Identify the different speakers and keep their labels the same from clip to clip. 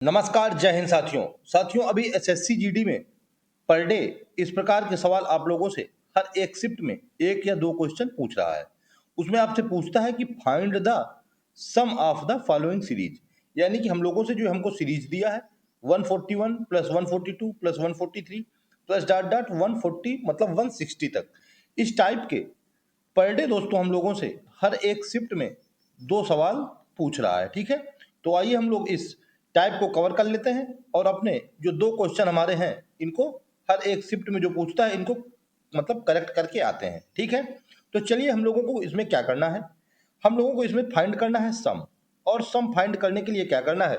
Speaker 1: नमस्कार, जय हिंद साथियों अभी एसएससी जीडी में पर डे इस प्रकार के सवाल आप लोगों से हर एक शिफ्ट में एक या दो क्वेश्चन पूछ रहा है। उसमें आपसे पूछता है कि find the sum of the following series, यानी कि हम लोगों से जो हमको सीरीज दिया है 141 plus 142 plus 143 plus dot dot 140 मतलब 160 तक, इस टाइप के पर डे दोस्तों हम लोगों से हर एक शिफ्ट में दो सवाल पूछ रहा है। ठीक है, तो आइए हम लोग इस टाइप को कवर कर लेते हैं और अपने जो दो क्वेश्चन हमारे हैं इनको हर एक शिफ्ट में जो पूछता है इनको मतलब करेक्ट करके आते हैं। ठीक है, तो चलिए हम लोगों को इसमें क्या करना है, हम लोगों को इसमें फाइंड करना है सम। और सम फाइंड करने के लिए क्या करना है,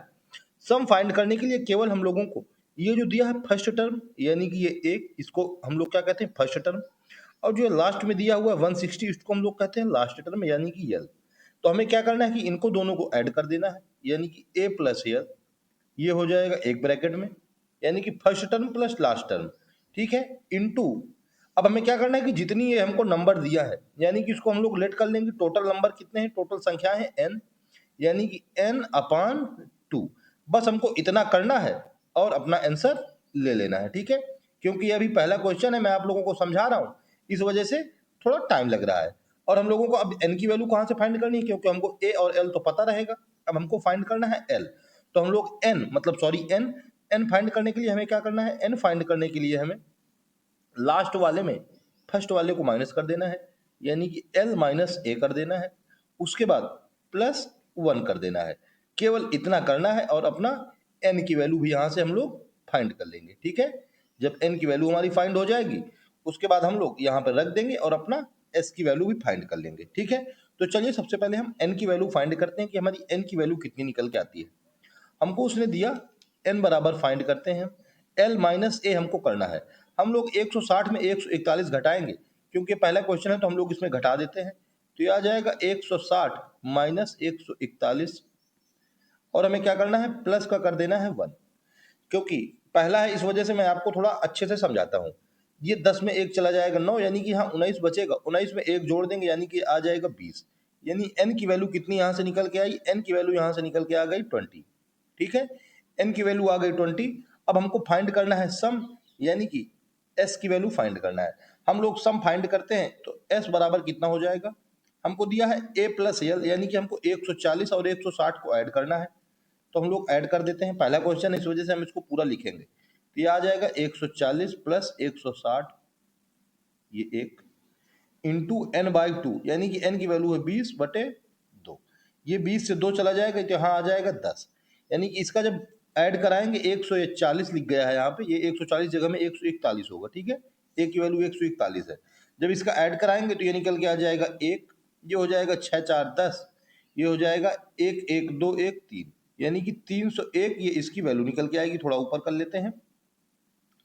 Speaker 1: सम फाइंड करने के लिए केवल हम लोगों को ये जो दिया है फर्स्ट टर्म, यानी कि ये एक, इसको हम लोग क्या कहते हैं फर्स्ट टर्म, और जो लास्ट में दिया हुआ है 160 इसको हम लोग कहते हैं लास्ट टर्म यानी कि यल। तो हमें क्या करना है कि इनको दोनों को ऐड कर देना है, यानी कि ए प्लस यल, ये हो जाएगा एक ब्रैकेट में, यानी कि first term plus last term. ठीक है, इनटू अब हमें क्या करना है कि जितनी ये हमको नंबर दिया है यानी कि इसको हम लोग लेट कर लेंगे, टोटल नंबर कितने हैं, टोटल संख्या है n, यानी कि n अपान 2। बस हमको इतना करना है और अपना आंसर ले लेना है। ठीक है, क्योंकि ये अभी पहला क्वेश्चन है, मैं आप लोगों को समझा रहा हूँ, इस वजह से थोड़ा टाइम लग रहा है। और हम लोगों को अब n की वैल्यू कहाँ से फाइंड करनी है, क्योंकि हमको a और l तो पता रहेगा, अब हमको फाइंड करना है l। तो हम लोग n मतलब सॉरी n फाइंड करने के लिए हमें क्या करना है, n फाइंड करने के लिए हमें लास्ट वाले में फर्स्ट वाले को माइनस कर देना है, यानी कि l माइनस ए कर देना है, उसके बाद प्लस 1 कर देना है। केवल इतना करना है और अपना n की वैल्यू भी यहाँ से हम लोग फाइंड कर लेंगे। ठीक है, जब n की वैल्यू हमारी फाइंड हो जाएगी उसके बाद हम लोग यहाँ पर रख देंगे और अपना s की वैल्यू भी फाइंड कर लेंगे। ठीक है, तो चलिए सबसे पहले हम n की वैल्यू फाइंड करते हैं कि हमारी n की वैल्यू कितनी निकल के आती है। हमको उसने दिया n बराबर फाइंड करते हैं, l माइनस ए हमको करना है। हम लोग 160 में 141 घटाएंगे, क्योंकि पहला क्वेश्चन है तो हम लोग इसमें घटा देते हैं, तो ये आ जाएगा 160 माइनस 141, और हमें क्या करना है प्लस का कर देना है 1, क्योंकि पहला है इस वजह से मैं आपको थोड़ा अच्छे से समझाता हूँ। ये 10 में 1 चला जाएगा 9, यानी कि यहाँ 19 बचेगा, 19 में 1 जोड़ देंगे यानी कि आ जाएगा 20, यानी n की वैल्यू कितनी यहाँ से निकल के आई, n की वैल्यू यहाँ से निकल के आ गई 20। ठीक है, n की वैल्यू आ गई 20। अब हमको फाइंड करना है सम, यानी कि s की वैल्यू फाइंड करना है। हम लोग सम फाइंड करते हैं तो s बराबर कितना हो जाएगा, हमको दिया है a प्लस यल, यानी कि हमको 140 और 160 को ऐड करना है, तो हम लोग ऐड कर देते हैं। पहला क्वेश्चन इस वजह से हम इसको पूरा लिखेंगे, तो ये आ जाएगा 140 प्लस 160, ये एक इंटू n/2, यानी कि n की वैल्यू है 20/2, ये 20 से 2 चला जाएगा तो यहाँ आ जाएगा 10, यानी कि इसका जब ऐड कराएंगे 140 लिख गया है यहाँ पे, ये 140 जगह में 141 होगा। ठीक है, a की वैल्यू 141 है, जब इसका ऐड कराएंगे तो ये निकल के आ जाएगा 1, ये हो जाएगा 6 4 10, ये हो जाएगा 1 1 2 1 3, यानी कि 301, ये इसकी वैल्यू निकल के आएगी। थोड़ा ऊपर कर लेते हैं,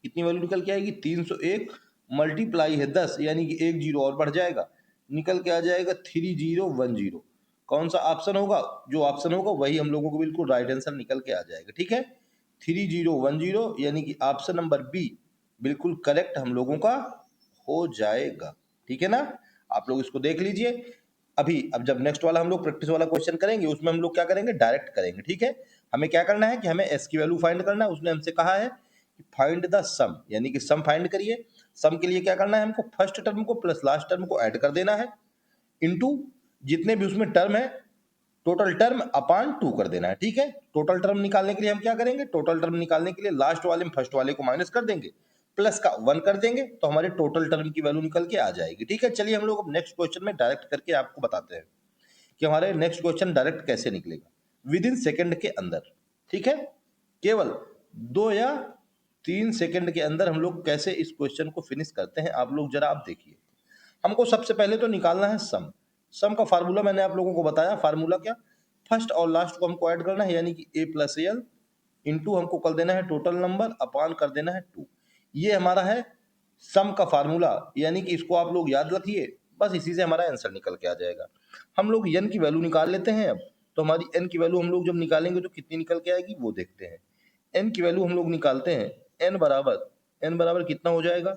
Speaker 1: कितनी वैल्यू निकल के आएगी 301 मल्टीप्लाई है 10, यानी कि एक जीरो और बढ़ जाएगा, निकल के आ जाएगा 3010। कौन सा ऑप्शन होगा, जो ऑप्शन होगा वही हम लोगों को बिल्कुल राइट आंसर निकल के आ जाएगा। ठीक है, 3010, यानी कि ऑप्शन नंबर बी बिल्कुल करेक्ट हम लोगों का हो जाएगा। ठीक है ना, आप लोग इसको देख लीजिए। अभी अब जब नेक्स्ट वाला हम लोग प्रैक्टिस वाला क्वेश्चन करेंगे उसमें हम लोग क्या करेंगे, डायरेक्ट करेंगे। ठीक है, हमें क्या करना है कि हमें एस की वैल्यू फाइंड करना है। उसने हमसे कहा है फाइंड द सम, यानी कि सम फाइंड करिए। सम के लिए क्या करना है, हमको फर्स्ट टर्म को प्लस लास्ट टर्म को ऐड कर देना है, इनटू जितने भी उसमें टर्म है टोटल टर्म अपान 2 कर देना है। ठीक है, टोटल टर्म निकालने के लिए हम क्या करेंगे, टोटल टर्म निकालने के लिए लास्ट वाले में फर्स्ट वाले को माइनस कर देंगे, प्लस का 1 कर देंगे, तो हमारे टोटल टर्म की वैल्यू निकल के आ जाएगी। ठीक है, चलिए हम लोग अब नेक्स्ट क्वेश्चन में डायरेक्ट करके आपको बताते हैं कि हमारे नेक्स्ट क्वेश्चन डायरेक्ट कैसे निकलेगा विद इन सेकेंड के अंदर। ठीक है, केवल 2 या 3 सेकंड के अंदर हम लोग कैसे इस क्वेश्चन को फिनिश करते हैं, आप लोग जरा आप देखिए। हमको सबसे पहले तो निकालना है सम। सम का फार्मूला मैंने आप लोगों को बताया, फार्मूला क्या, फर्स्ट और लास्ट को हमको ऐड करना है, यानी कि a प्लस एल इंटू हमको कर देना है टोटल नंबर अपान कर देना है 2। ये हमारा है सम का फार्मूला, यानी कि इसको आप लोग याद रखिए, बस इसी से हमारा आंसर निकल के आ जाएगा। हम लोग n की वैल्यू निकाल लेते हैं अब, तो हमारी n की वैल्यू हम लोग जब निकालेंगे तो कितनी निकल के आएगी वो देखते हैं। n की वैल्यू हम लोग निकालते हैं, n बराबर कितना हो जाएगा,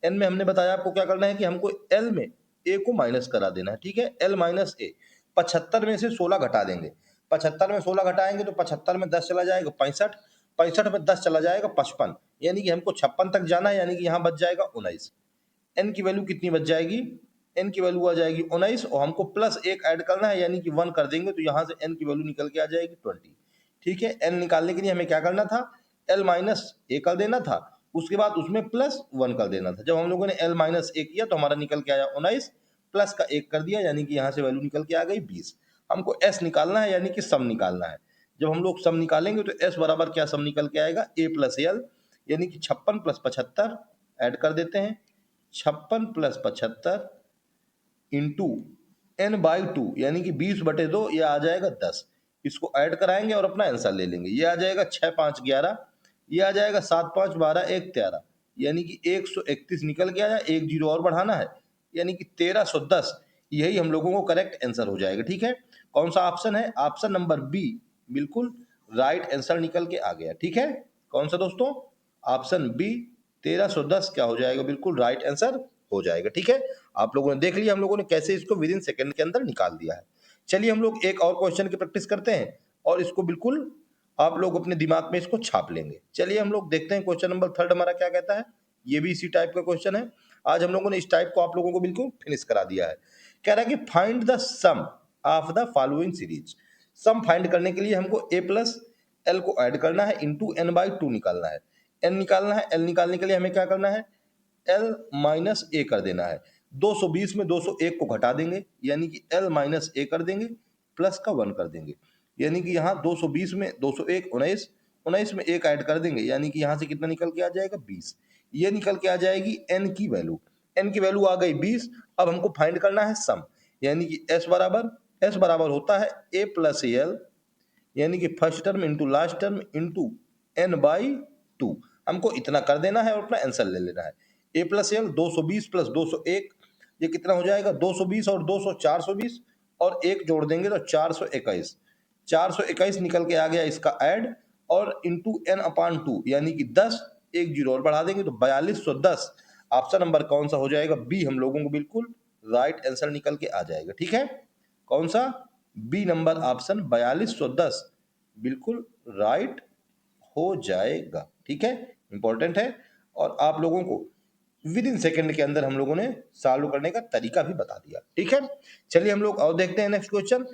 Speaker 1: n में हमने बताया आपको क्या करना है कि हमको l में a को माइनस करा देना है। ठीक है, l माइनस ए, 75 में से 16 घटा देंगे, 75 में 16 घटाएंगे तो 75 में 10 चला जाएगा 65, 65 में 10 चला जाएगा 55, यानी कि हमको 56 तक जाना है, यानी कि यहाँ बच जाएगा 19। एन की वैल्यू कितनी बच जाएगी? एन की वैल्यू आ जाएगी 19 और हमको प्लस 1 ऐड करना है, यानी कि 1 कर देंगे तो यहाँ से एन की वैल्यू निकल के आ जाएगी 20। ठीक है, एन निकालने के लिए हमें क्या करना था? एल माइनस ए कर देना था, उसके बाद उसमें प्लस 1 कर देना था। जब हम लोगों ने एल माइनस ए किया तो हमारा निकल के आया 19, प्लस का 1 कर दिया, यानी कि यहाँ से वैल्यू निकल के आ गई 20। हमको एस निकालना है, यानी कि सम निकालना है। जब हम लोग सम निकालेंगे तो एस बराबर क्या सम निकल के आएगा? ए प्लस एल, यानी कि 56 प्लस 75 ऐड कर देते हैं, 56 प्लस 75 इंटू एन बाई 2, यानी कि 20/2, यह आ जाएगा 10। इसको ऐड कराएंगे और अपना आंसर ले लेंगे। ये आ जाएगा 6 5 11, ये आ जाएगा 7 5 12 1 13, यानी कि 131 निकल के आया। एक जीरो और बढ़ाना है, यानी कि 1310। यही हम लोगों को करेक्ट आंसर हो जाएगा। ठीक है, कौन सा ऑप्शन है? ऑप्शन नंबर बी बिल्कुल राइट आंसर निकल के आ गया। ठीक है, कौन सा दोस्तों? ऑप्शन बी 1310 क्या हो जाएगा? बिल्कुल राइट आंसर हो जाएगा। ठीक है, आप लोगों ने देख लिया हम लोगों ने कैसे इसको विद इन सेकंड के अंदर निकाल दिया है। चलिए हम लोग एक और क्वेश्चन की प्रैक्टिस करते हैं और इसको बिल्कुल आप लोग अपने दिमाग में इसको छाप लेंगे। चलिए हम लोग देखते हैं क्वेश्चन नंबर 3 हमारा क्या कहता है। ये भी इसी टाइप का क्वेश्चन है। आज हम लोगों ने इस टाइप को आप लोगों को बिल्कुल फिनिश करा दिया है। कह रहा है कि find the sum of the following series. Sum find करने के लिए हमको ए प्लस एल को ऐड करना है, इंटू एन बाई 2 निकालना है। एन निकालना है, एल निकालने के लिए हमें क्या करना है? एल माइनस ए कर देना है। 220 में 201 को घटा देंगे, यानी कि एल माइनस ए कर देंगे, प्लस का 1 कर देंगे, यानी कि यहाँ 220 में 201 19, 19 में 1 ऐड कर देंगे, यानी कि यहाँ से कितना निकल के आ जाएगा? 20। ये निकल के आ जाएगी एन की वैल्यू। एन की वैल्यू आ गई 20। अब हमको फाइंड करना है सम, यानी कि एस बराबर होता है ए प्लस एल, यानी कि first term into last term into n by 2। हमको इतना कर देना है और अपना आंसर ले लेना है। ए प्लस एल 220 प्लस 201, ये कितना हो जाएगा? 220 और 200 420, और एक जोड़ देंगे तो 421। 421 निकल के आ गया इसका ऐड, और इंटू एन अपान 2, यानी कि 10। एक जीरो और बढ़ा देंगे तो 4210। ऑप्शन नंबर कौन सा हो जाएगा? बी हम लोगों को बिल्कुल राइट आंसर निकल के आ जाएगा। ठीक है, कौन सा? बी नंबर ऑप्शन 4210 बिल्कुल राइट हो जाएगा। ठीक है, इंपॉर्टेंट है, और आप लोगों को विद इन सेकेंड के अंदर हम लोगों ने सॉल्व करने का तरीका भी बता दिया। ठीक है, चलिए हम लोग और देखते हैं नेक्स्ट क्वेश्चन।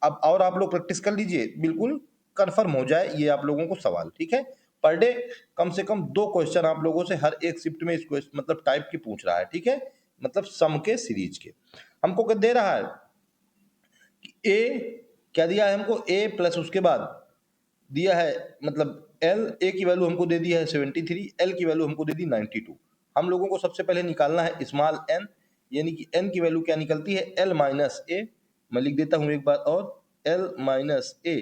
Speaker 1: अब और आप लोग प्रैक्टिस कर लीजिए, बिल्कुल कंफर्म हो जाए ये आप लोगों को सवाल। ठीक है, पर डे कम से कम 2 क्वेश्चन आप लोगों से हर एक शिफ्ट में इस मतलब टाइप की पूछ रहा है। ठीक है, मतलब सम के सीरीज के हमको क्या दे रहा है कि ए क्या दिया है हमको? ए प्लस उसके बाद दिया है मतलब एल। ए की वैल्यू हमको दे दी है 73, एल की वैल्यू हमको दे दी 92। हम लोगों को सबसे पहले निकालना है स्मॉल एन, यानी कि एन की वैल्यू क्या निकलती है? एल माइनस ए। मैं लिख देता हूं एक बार और, एल माइनस ए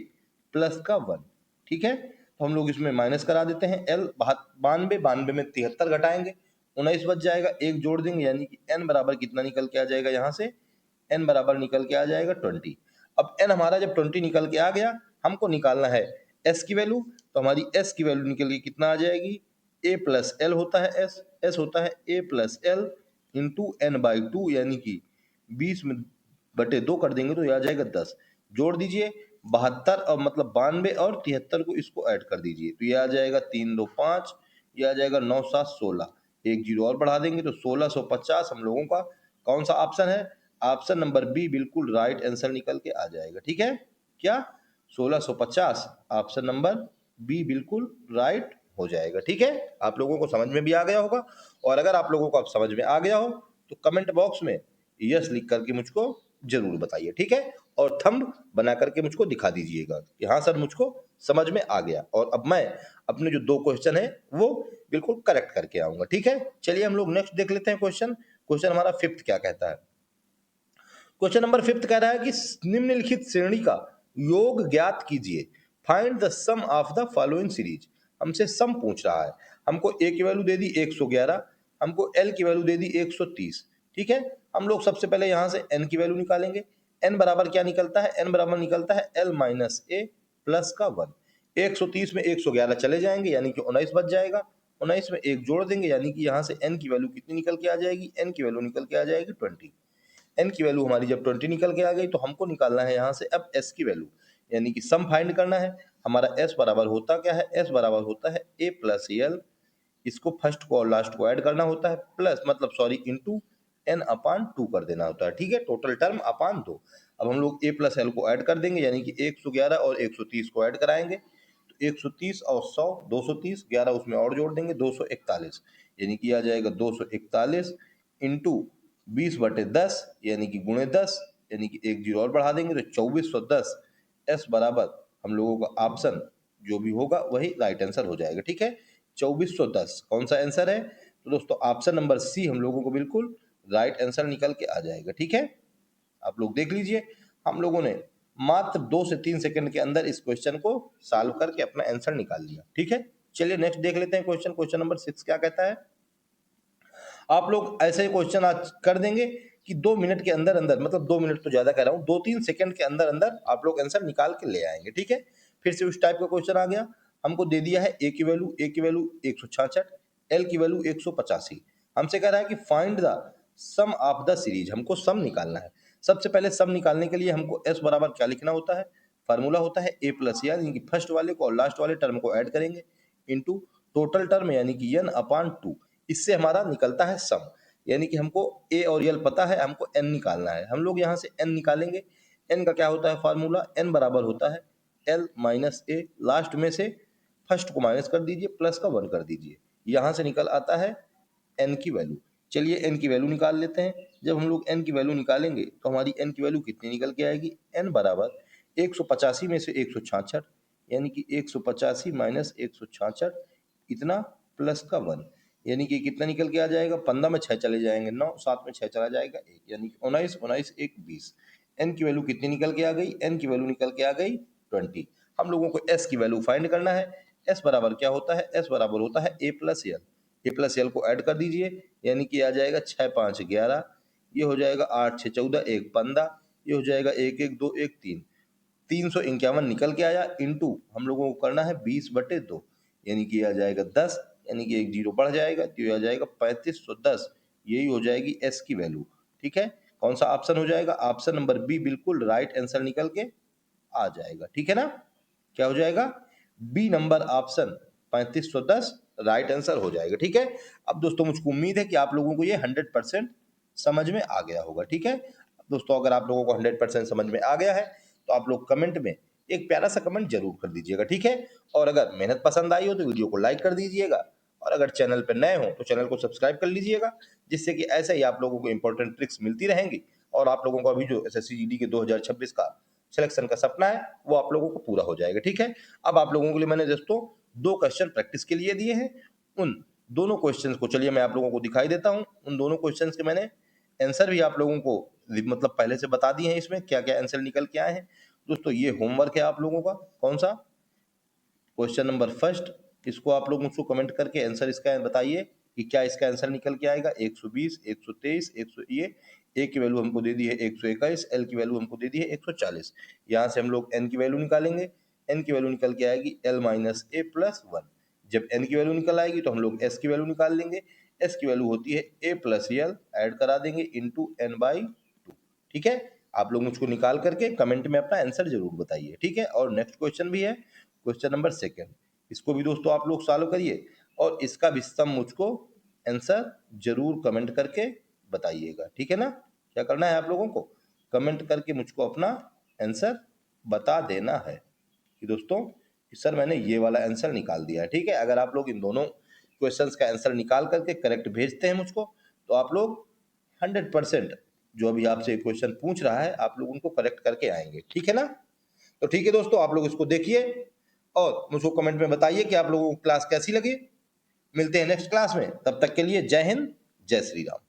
Speaker 1: प्लस का 1। ठीक है, तो हम लोग इसमें माइनस करा देते हैं। एल 92, 92 में 73 घटाएंगे, 19 बच जाएगा। एक जोड़ देंगे, यानी कि एन बराबर कितना निकल के आ जाएगा? यहाँ से एन बराबर निकल के आ जाएगा 20। अब एन हमारा जब 20 निकल के आ गया, हमको निकालना है एस की वैल्यू। तो हमारी एस की वैल्यू निकल के कितना आ जाएगी? ए प्लस एल होता है एस, एस होता है a plus l into n by 2, यानी कि 20 में बटे 2 कर देंगे तो यह आ जाएगा 10। जोड़ दीजिए 72 और मतलब 92 और 73 को इसको ऐड कर दीजिए तो यह आ जाएगा 3 2 5, यह आ जाएगा 9 7 16। एक जीरो और बढ़ा देंगे तो 1650 हम लोगों का कौन सा ऑप्शन है? ऑप्शन नंबर बी बिल्कुल राइट आंसर निकल के आ जाएगा। ठीक है, क्या? 1650 ऑप्शन नंबर बी बिल्कुल राइट हो जाएगा। ठीक है, आप लोगों को समझ में भी आ गया होगा, और अगर आप लोगों को अब समझ में आ गया हो तो कमेंट बॉक्स में यस लिख करके मुझको जरूर बताइए। ठीक है, और थंब बना करके मुझको दिखा दीजिएगा कि हाँ सर मुझको समझ में आ गया, और अब मैं अपने जो 2 क्वेश्चन है वो बिल्कुल करेक्ट करके आऊंगा। ठीक है, चलिए हम लोग नेक्स्ट देख लेते हैं क्वेश्चन। क्वेश्चन हमारा 5th क्या कहता है? क्वेश्चन नंबर 5th कह रहा है कि निम्नलिखित श्रेणी का योग ज्ञात कीजिए। Find the sum of the following series. हमसे सम पूछ रहा है। हमको ए की वैल्यू दे दी 111, हमको एल की वैल्यू दे दी 130। ठीक है, हम लोग सबसे पहले यहां से एन की वैल्यू निकालेंगे। एन बराबर क्या निकलता है? एन बराबर निकलता है एल माइनस ए प्लस का 1। 130 में 111 चले जाएंगे, यानी कि 19 बच जाएगा। 19 में एक जोड़ देंगे, यानी कि यहाँ से एन की वैल्यू कितनी निकल के आ जाएगी? एन की वैल्यू निकल के आ जाएगी 20। एन की वैल्यू हमारी जब 20 निकल के आ गई तो हमको निकालना है यहाँ से अब एस की वैल्यू। यानी कि सम फाइंड करना है। हमारा एस बराबर होता क्या है, एस बराबर होता है ए प्लस एल, इसको फर्स्ट को और लास्ट को ऐड करना होता है, प्लस मतलब सॉरी इंटू एन अपान 2 कर देना होता है, ठीक है, टोटल टर्म अपान 2। अब हम लोग ए प्लस एल को ऐड कर देंगे, यानी कि 111 और 130 को ऐड कराएंगे, तो 130 और 100 230, 11 उसमें और जोड़ देंगे 241, यानी कि आ जाएगा 241 इंटू 20/10, यानी कि गुणे 10, यानी कि एक जीरो और बढ़ा देंगे तो 2410। एस बराबर हम लोगों का ऑप्शन जो भी होगा वही राइट आंसर हो जाएगा, ठीक है, 2410 कौन सा आंसर है? तो दोस्तों ऑप्शन नंबर सी हम लोगों को बिल्कुल राइट आंसर निकल के आ जाएगा, ठीक है। आप लोग देख लीजिए, हम लोगों ने मात्र 2 से 3 सेकंड के अंदर इस क्वेश्चन को सॉल्व करके अपना आंसर निकाल लिया, ठीक है। चलिए नेक्स्ट देख लेते हैं क्वेश्चन। क्वेश्चन नंबर 6 क्या कहता है? आप लोग ऐसे क्वेश्चन आज कर देंगे कि 2 मिनट के अंदर अंदर, मतलब 2 मिनट तो ज्यादा कह रहा हूँ, 2-3 सेकंड के अंदर अंदर आप लोग आंसर निकाल के ले आएंगे, ठीक है। फिर से उस टाइप का क्वेश्चन आ गया, हमको दे दिया है ए की वैल्यू 166, एल की वैल्यू 185, हमसे कह रहा है कि find the sum of the series, हमको सम निकालना है। सबसे पहले सम निकालने के लिए हमको एस बराबर क्या लिखना होता है, फार्मूला होता है ए प्लस एल, यानी कि फर्स्ट वाले को और लास्ट वाले टर्म को ऐड करेंगे इंटू टोटल टर्म यानी कि एन अपान 2, इससे हमारा निकलता है सम। यानी कि हमको ए और एल पता है, हमको एन निकालना है। हम लोग यहाँ से एन निकालेंगे। एन का क्या होता है फार्मूला, एन बराबर होता है एल माइनस ए, लास्ट में से फर्स्ट को माइनस कर दीजिए, प्लस का 1 कर दीजिए, यहाँ से निकल आता है एन की वैल्यू। चलिए एन की वैल्यू निकाल लेते हैं। जब हम लोग एन की वैल्यू निकालेंगे तो हमारी एन की वैल्यू कितनी निकल के आएगी, एन बराबर 185 में से 166, यानी कि 185 माइनस 166, इतना प्लस का 1, यानी कि कितना निकल के आ जाएगा, 15 में 6 चले जाएंगे 9, 7 में 6 चला जाएगा 1, यानी कि 19, 19 1 20। एन की वैल्यू कितनी निकल के आ गई, एन की वैल्यू निकल के आ गई 20। हम लोगों को एस की वैल्यू फाइंड करना है। एस बराबर क्या होता है, एस बराबर होता है a plus L, A plus l को ऐड कर दीजिए, यानी कि आ जाएगा 6 5 11, ये हो जाएगा 8 6 14 1 15, ये हो जाएगा 1 1 2 1 3, 351 निकल के आया, इंटू हम लोगों को करना है 20/2, यानी कि आ जाएगा 10, यानी कि एक जीरो बढ़ जाएगा तो ये आ जाएगा 3510, यही हो जाएगी एस की वैल्यू, ठीक है। कौन सा ऑप्शन हो जाएगा, ऑप्शन नंबर बी बिल्कुल राइट आंसर निकल के आ जाएगा, ठीक है ना। क्या हो जाएगा, B number option 3510 right answer हो जाएगा, ठीक है। अब दोस्तों मुझको उम्मीद है कि आप लोगों को ये 100% समझ में आ गया होगा, ठीक है। दोस्तों अगर आप लोगों को 100% समझ में आ गया है तो आप लोग कमेंट में एक प्यारा सा कमेंट जरूर कर दीजिएगा, ठीक है। और अगर मेहनत पसंद आई हो तो वीडियो को लाइक कर दीजिएगा, और अगर चैनल पर नए हो तो चैनल को सब्सक्राइब कर लीजिएगा, जिससे कि ऐसे ही आप लोगों को इंपॉर्टेंट ट्रिक्स मिलती रहेंगी, और आप लोगों को अभी जो एसएससी जीडी के 2026 का सिलेक्शन का सपना है वो आप लोगों को पूरा हो जाएगा, ठीक है। अब आप लोगों के लिए मैंने दोस्तों 2 क्वेश्चन प्रैक्टिस के लिए दिए हैं, उन दोनों क्वेश्चंस को चलिए मैं आप लोगों को दिखाई देता हूं। उन दोनों क्वेश्चंस के मैंने आंसर भी आप लोगों को मतलब पहले से बता दिए हैं, इसमें क्या क्या आंसर निकल के आए हैं। दोस्तों ये होमवर्क है आप लोगों का, कौन सा, क्वेश्चन नंबर फर्स्ट, इसको आप लोग मुझको कमेंट करके आंसर इसका बताइए कि क्या इसका आंसर निकल के आएगा। 120 123 100, ये ए की वैल्यू हमको दे दी है 121, एल की वैल्यू हमको दे दी है 140, यहाँ से हम लोग एन की वैल्यू निकालेंगे। एन की वैल्यू निकल के आएगी एल माइनस ए प्लस 1। जब एन की वैल्यू निकल आएगी तो हम लोग एस की वैल्यू निकाल लेंगे। एस की वैल्यू होती है ए प्लस एल, ऐड करा देंगे इंटू एन बाई 2, ठीक है। आप लोग मुझको निकाल करके कमेंट में अपना आंसर जरूर बताइए, ठीक है। और नेक्स्ट क्वेश्चन भी है, क्वेश्चन नंबर सेकंड, इसको भी दोस्तों आप लोग सॉल्व करिए, और इसका भी सम मुझको आंसर जरूर कमेंट करके बताइएगा, ठीक है ना। क्या करना है आप लोगों को, कमेंट करके मुझको अपना आंसर बता देना है कि दोस्तों कि सर मैंने ये वाला आंसर निकाल दिया है, ठीक है। अगर आप लोग इन दोनों क्वेश्चंस का आंसर निकाल करके करेक्ट भेजते हैं मुझको, तो आप लोग 100% जो अभी आपसे क्वेश्चन पूछ रहा है आप लोग उनको करेक्ट करके आएंगे, ठीक है ना। तो ठीक है दोस्तों, आप लोग इसको देखिए और मुझको कमेंट में बताइए कि आप लोगों को क्लास कैसी लगी। मिलते हैं नेक्स्ट क्लास में, तब तक के लिए जय हिंद, जय श्री राम।